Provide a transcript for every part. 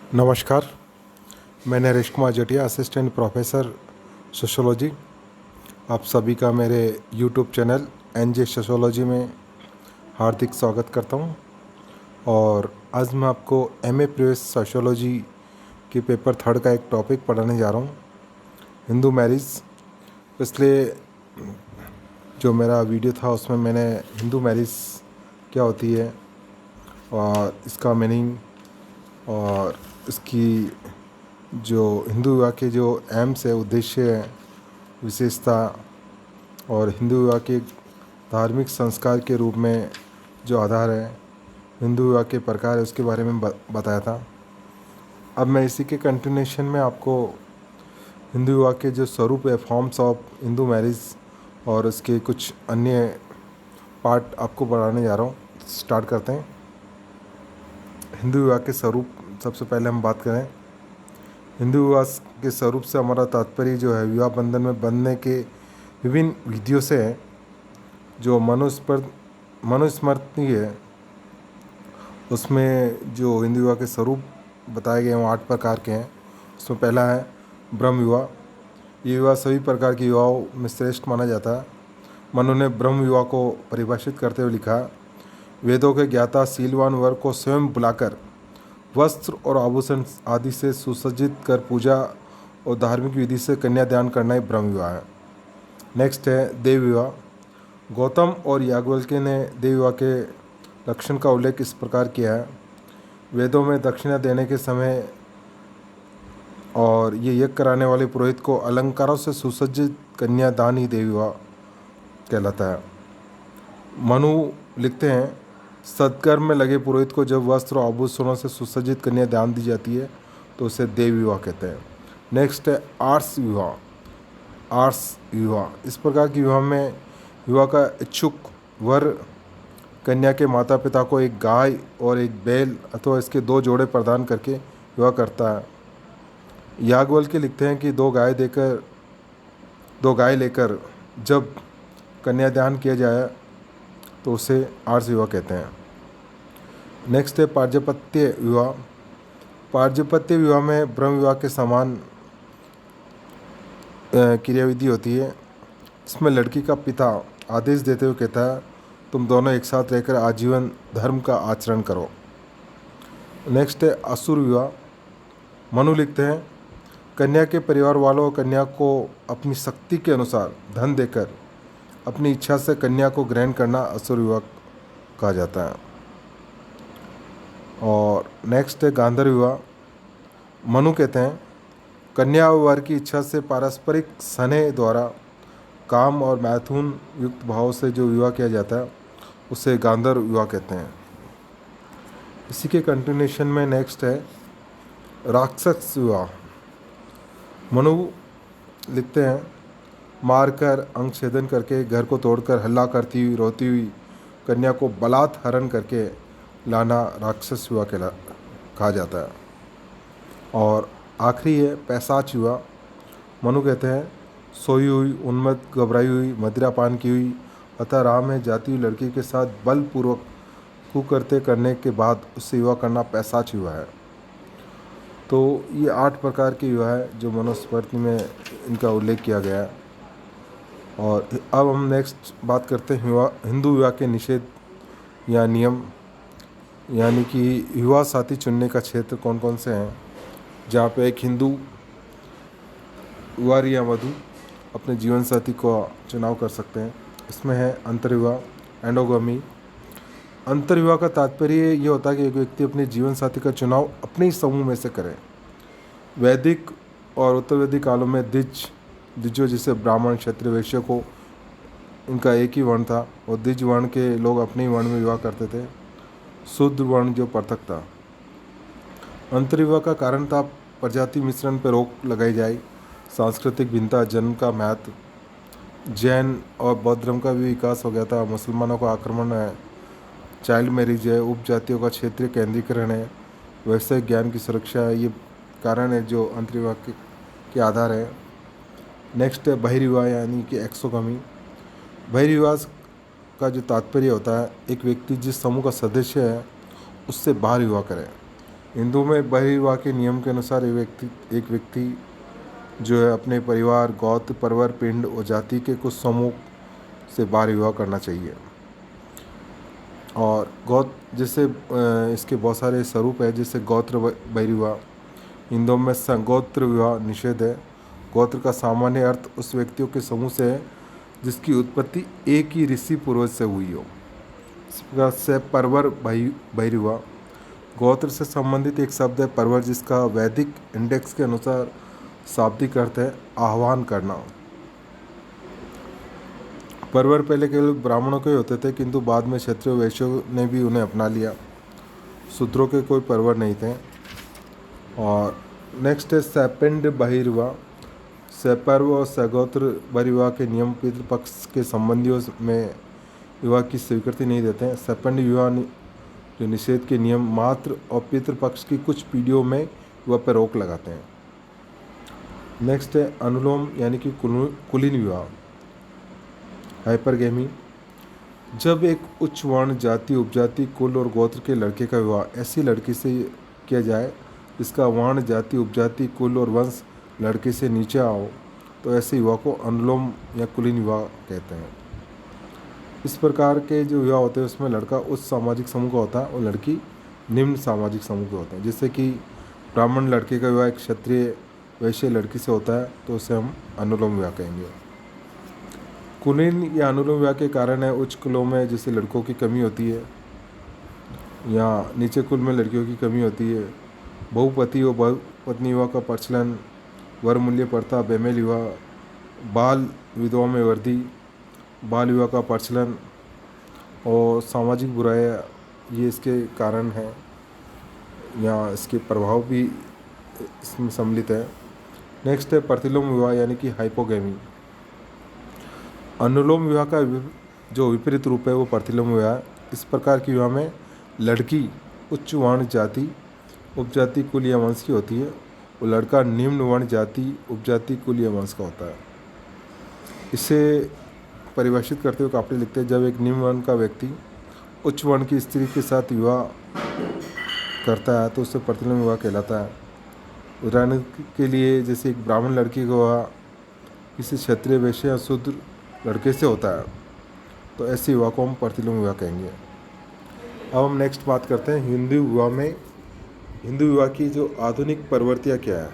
नमस्कार। मैं Naresh Kumar Jatia, assistant professor sociology. आप सभी का मेरे यूट्यूब चैनल एनजे सोशियोलॉजी में हार्दिक स्वागत करता हूं। और आज मैं आपको एमए प्रीवियस सोशियोलॉजी के पेपर 3 का एक टॉपिक पढ़ाने जा रहा हूं, हिंदू मैरिज। पिछले जो मेरा वीडियो था उसमें मैंने हिंदू मैरिज क्या होती है और इसका मीनिंग और इसकी जो हिंदू विवाह के जो एम्स है, उद्देश्य है, विशेषता और हिंदू विवाह के धार्मिक संस्कार के रूप में जो आधार है, हिंदू विवाह के प्रकार है, उसके बारे में बताया था। अब मैं इसी के कंटिन्यूशन में आपको हिंदू विवाह के जो स्वरूप है, फॉर्म्स ऑफ हिंदू मैरिज और उसके कुछ अन्य पार्ट आपको बढ़ाने जा रहा हूँ। स्टार्ट करते हैं। हिंदू विवाह के स्वरूप सबसे पहले हम बात करें। हिंदू विवाह के स्वरूप से हमारा तात्पर्य जो है, विवाह बंधन में बंधने के विभिन्न विधियों से है, जो मनुस्मृति है उसमें जो हिंदू विवाह के स्वरूप बताए गए हैं वो 8 प्रकार के हैं। उसमें पहला है ब्रह्म विवाह। ये विवाह सभी प्रकार के विवाहों में श्रेष्ठ माना जाता है। मनु ने ब्रह्म विवाह को परिभाषित करते हुए लिखा, वेदों के ज्ञाता शीलवान वर को स्वयं बुलाकर वस्त्र और आभूषण आदि से सुसज्जित कर पूजा और धार्मिक विधि से कन्यादान करना ही ब्रह्म विवाह है। नेक्स्ट है देव विवाह। गौतम और याज्ञवल्क्य ने देव विवाह के लक्षण का उल्लेख इस प्रकार किया है, वेदों में दक्षिणा देने के समय और ये यज्ञ कराने वाले पुरोहित को अलंकारों से सुसज्जित कन्यादान ही देव विवाह कहलाता है। मनु लिखते हैं, सत्कर्म में लगे पुरोहित को जब वस्त्र और आभूषणों से सुसज्जित कन्यादान दी जाती है तो उसे देव विवाह कहते हैं। नेक्स्ट है आर्ष विवाह। आर्ष विवाह इस प्रकार के विवाह में विवाह का इच्छुक वर कन्या के माता पिता को एक गाय और एक बैल अथवा इसके 2 जोड़े प्रदान करके विवाह करता है। याज्ञवल्क्य लिखते हैं कि 2 गाय लेकर जब कन्यादान किया जाए तो उसे आर्ष विवाह कहते हैं। नेक्स्ट है पार्जपत्य विवाह। पार्जपत्य विवाह में ब्रह्म विवाह के समान क्रियाविधि होती है। इसमें लड़की का पिता आदेश देते हुए कहता है, तुम दोनों एक साथ रहकर आजीवन धर्म का आचरण करो। नेक्स्ट है असुर विवाह। मनु लिखते हैं, कन्या के परिवार वालों कन्या को अपनी शक्ति के अनुसार धन देकर अपनी इच्छा से कन्या को ग्रहण करना असुर विवाह कहा जाता है। और नेक्स्ट है गांधर्व विवाह। मनु कहते हैं, कन्या और वर की इच्छा से पारस्परिक स्नेह द्वारा काम और मैथुन युक्त भाव से जो विवाह किया जाता है उसे गांधर्व विवाह कहते हैं। इसी के कंटिन्यूशन में नेक्स्ट है राक्षस विवाह। मनु लिखते हैं, मारकर अंग छेदन करके घर को तोड़कर हल्ला करती हुई रोती हुई कन्या को बलात् हरण करके लाना राक्षस विवाह कहा जाता है। और आखिरी है पैशाच विवाह। मनु कहते हैं, सोई हुई उन्मत्त घबराई हुई मदिरापान की हुई अतः राह में जाती हुई लड़की के साथ बलपूर्वक कुकर्ते करने के बाद उससे विवाह करना पैशाच विवाह है। तो ये 8 प्रकार के विवाह है जो मनुस्मृति में इनका उल्लेख किया गया है। और अब हम नेक्स्ट बात करते हैं हिंदू विवाह के निषेध या नियम, यानी कि विवाह साथी चुनने का क्षेत्र कौन कौन से हैं जहाँ पे एक हिंदू वर या वधू अपने जीवन साथी को चुनाव कर सकते हैं। इसमें है अंतर्विवाह, एंडोगमी। अंतर्विवाह का तात्पर्य ये होता है कि एक व्यक्ति अपने जीवन साथी का चुनाव अपने ही समूह में से करे। वैदिक और उत्तर वैदिक कालों में द्विजों जिसे ब्राह्मण क्षत्रिय वैश्य को इनका एक ही वर्ण था और द्विज वर्ण के लोग अपने ही वर्ण में विवाह करते थे। शुद्ध वर्ण जो पृथक था। अंतर्विवाह का कारण था प्रजाति मिश्रण पर रोक लगाई जाए, सांस्कृतिक भिन्नता, जन्म का महत्व, जैन और बौद्ध धर्म का भी विकास हो गया था, मुसलमानों का आक्रमण है, चाइल्ड मैरिज है, उपजातियों का क्षेत्रीय केंद्रीकरण है, वैश्विक ज्ञान की सुरक्षा है। ये कारण है जो अंतर्विवाह के आधार है। नेक्स्ट है बहिर्विवाह यानी कि एक्सोगमी। बहिर्विवाह का जो तात्पर्य होता है, एक व्यक्ति जिस समूह का सदस्य है उससे बाहर विवाह करे। हिंदू में बहिर्विवाह के नियम के अनुसार एक व्यक्ति जो है अपने परिवार, गोत्र, परवर, पिंड और जाति के कुछ समूह से बाल विवाह करना चाहिए। और जैसे इसके बहुत सारे स्वरूप है, जैसे गोत्र बहिर्विवाह। हिंदुओं में संगोत्र विवाह निषेध है। गोत्र का सामान्य अर्थ उस व्यक्तियों के समूह से है जिसकी उत्पत्ति एक ही ऋषि पूर्वज से हुई हो। इस प्रकार से परवर बहिर्विवाह, गोत्र से संबंधित एक शब्द है परवर, जिसका वैदिक इंडेक्स के अनुसार शाब्दिक अर्थ है आह्वान करना। परवर पहले केवल ब्राह्मणों के होते थे, किंतु बाद में क्षत्रिय वैश्यों ने भी उन्हें अपना लिया। शूद्रों के कोई परवर नहीं थे। और नेक्स्ट है सैपिंड बहिर्विवाह। सपर्व और सगोत्र बहिर्विवाह के नियम पितृपक्ष के संबंधियों में विवाह की स्वीकृति नहीं देते हैं। सैपिंड विवाह जो निषेध के नियम मात्र और पितृपक्ष की कुछ पीढ़ियों में विवाह पर रोक लगाते हैं। नेक्स्ट है अनुलोम यानी कि कुलीन विवाह, हाइपरगेमी। जब एक उच्च वर्ण, जाति, उपजाति, कुल और गोत्र के लड़के का विवाह ऐसी लड़की से किया जाए जिसका वर्ण, जाति, उपजाति, कुल और वंश लड़के से नीचे आओ, तो ऐसे विवाह को अनुलोम या कुलीन विवाह कहते हैं। इस प्रकार के जो विवाह होते हैं उसमें लड़का उच्च सामाजिक समूह का होता है और लड़की निम्न सामाजिक समूह के होते हैं। जैसे कि ब्राह्मण लड़के का विवाह एक क्षत्रिय वैश्य लड़की से होता है, तो उसे हम अनुलोम विवाह कहेंगे। कुलीन या अनुलोम विवाह के कारण है उच्च कुलों में जैसे लड़कों की कमी होती है या नीचे कुल में लड़कियों की कमी होती है। बहुपति और बहुपत्नी विवाह का प्रचलन, वर मूल्य प्रथा, बेमेल विवाह, बाल विधवा में वृद्धि, बाल विवाह का प्रचलन और सामाजिक बुराइयाँ, ये इसके कारण हैं या इसके प्रभाव भी इसमें सम्मिलित है। नेक्स्ट है प्रतिलोम विवाह यानी कि हाइपोगैमी। अनुलोम विवाह का जो विपरीत रूप है वो प्रतिलोम विवाह। इस प्रकार के विवाह में लड़की उच्च वर्ण, जाति, उपजाति, कुल या वंश की होती है और लड़का निम्न वर्ण, जाति, उपजाति, कुल या वंश का होता है। इसे परिभाषित करते हुए काफी लिखते हैं, जब एक निम्न वर्ण का व्यक्ति उच्च वर्ण की स्त्री के साथ विवाह करता है तो उससे प्रतिलोम विवाह कहलाता है। उदाहरण के लिए जैसे एक ब्राह्मण लड़की का विवाह किसी क्षत्रिय, वैश्य या शूद्र लड़के से होता है, तो ऐसे विवाह को हम प्रतिलोम विवाह कहेंगे। अब हम नेक्स्ट बात करते हैं हिंदू विवाह में, हिंदू विवाह की जो आधुनिक प्रवृत्तियाँ क्या है,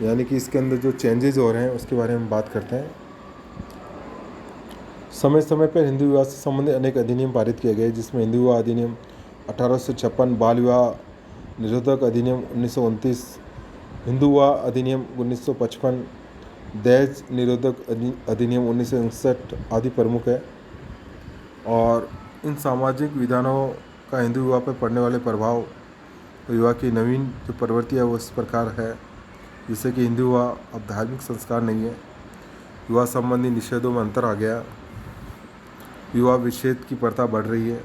यानी कि इसके अंदर जो चेंजेस हो रहे हैं उसके बारे में बात करते हैं। समय समय पर हिंदू विवाह से संबंधित अनेक अधिनियम पारित किए गए, जिसमें हिंदू विवाह अधिनियम 1856, बाल विवाह निरोधक अधिनियम 1929, हिंदू विवाह अधिनियम 1955, दहेज निरोधक अधिनियम 1959 आदि प्रमुख है। और इन सामाजिक विधानों का हिंदू विवाह पर पड़ने वाले प्रभाव, विवाह की नवीन जो प्रवृत्ति है वो इस प्रकार है, जैसे कि हिंदू विवाह अब धार्मिक संस्कार नहीं है, विवाह संबंधी निषेधों में अंतर आ गया, विवाह विच्छेद की प्रथा बढ़ रही है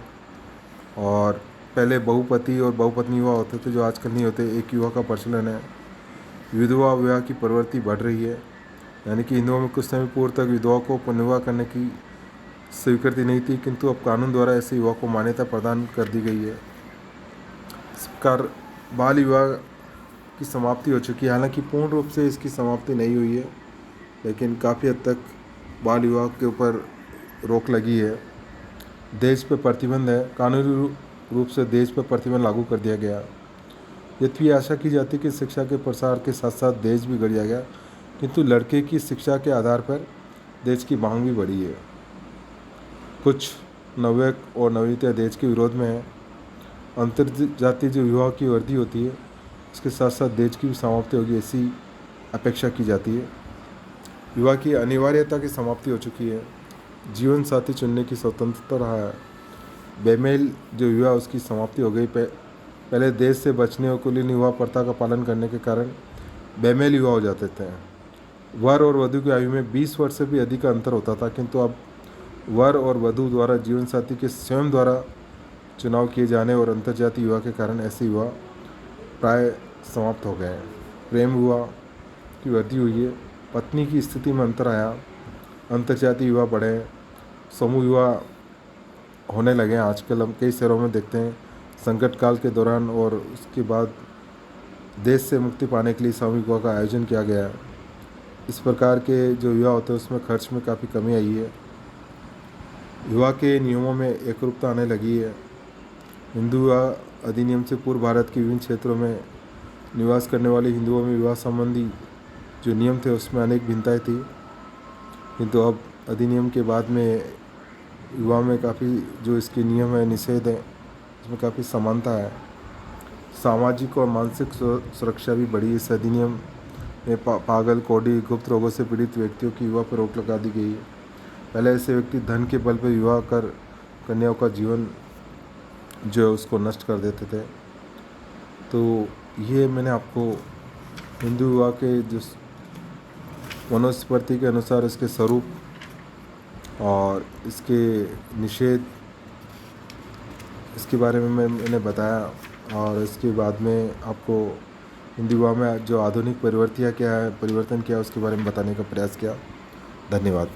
और पहले बहुपति और बहुपत्नी विवाह होते थे जो आजकल नहीं होते, एक विवाह का प्रचलन है। विधवा विवाह की प्रवृत्ति बढ़ रही है, यानी कि हिंदुओं में कुछ समय पूर्व तक विधवा को पुनर्विवाह करने की स्वीकृति नहीं थी, किंतु अब कानून द्वारा ऐसे विवाह को मान्यता प्रदान कर दी गई है। इस प्रकार बाल विवाह की समाप्ति हो चुकी है, हालांकि पूर्ण रूप से इसकी समाप्ति नहीं हुई है, लेकिन काफ़ी हद तक बाल विवाह के ऊपर रोक लगी है। दहेज पर प्रतिबंध है, कानूनी रूप से दहेज पर प्रतिबंध लागू कर दिया गया। यद्यपि आशा की जाती कि शिक्षा के प्रसार के साथ साथ दहेज भी बढ़ जाएगा, किंतु लड़के की शिक्षा के आधार पर दहेज की मांग भी बढ़ी है। कुछ नवयुवक और नवयुवतियाँ दहेज के विरोध में हैं। अंतर्जातीय जो विवाह की वृद्धि होती है उसके साथ साथ दहेज की भी समाप्ति होगी, ऐसी अपेक्षा की जाती है। विवाह की अनिवार्यता की समाप्ति हो चुकी है। जीवन साथी चुनने की स्वतंत्रता रहा है। बेमेल जो विवाह उसकी समाप्ति हो गई। पहले देश से बचने और कुलीन विवाह प्रथा का पालन करने के कारण बेमेल विवाह हो जाते थे। वर और वधू की आयु में 20 वर्ष से भी अधिक का अंतर होता था, किंतु अब वर और वधू द्वारा जीवन साथी के स्वयं द्वारा चुनाव किए जाने और अंतर्जातीय विवाह के कारण ऐसे विवाह प्राय समाप्त हो गए हैं। प्रेम विवाह की वृद्धि हुई है, पत्नी की स्थिति में अंतर आया, अंतर्जातीय विवाह बढ़े, समूह विवाह होने लगे हैं। आजकल हम कई शहरों में देखते हैं संकट काल के दौरान और उसके बाद देश से मुक्ति पाने के लिए सामूहिक विवाह का आयोजन किया गया है। इस प्रकार के जो विवाह होते हैं उसमें खर्च में काफ़ी कमी आई है। विवाह के नियमों में एकरूपता आने लगी है। हिंदू विवाह अधिनियम से पूर्व भारत के विभिन्न क्षेत्रों में निवास करने वाले हिंदुओं में विवाह संबंधी जो नियम थे उसमें अनेक भिन्नताएं थी, किंतु अब अधिनियम के बाद में विवाह में काफ़ी जो इसके नियम है, निषेध है, उसमें काफ़ी समानता है। सामाजिक और मानसिक सुरक्षा भी बढ़ी। इस अधिनियम में पागल, कोढ़ी, गुप्त रोगों से पीड़ित व्यक्तियों की विवाह पर रोक लगा दी गई है। पहले ऐसे व्यक्ति धन के बल पर विवाह कर कन्याओं का जीवन जो है उसको नष्ट कर देते थे। तो ये मैंने आपको हिंदू विवाह के जो मनुस्मृति के अनुसार इसके स्वरूप और इसके निषेध, इसके बारे में मैंने बताया, और इसके बाद में आपको हिंदू विवाह में जो आधुनिक परिवर्तन क्या है उसके बारे में बताने का प्रयास किया। धन्यवाद।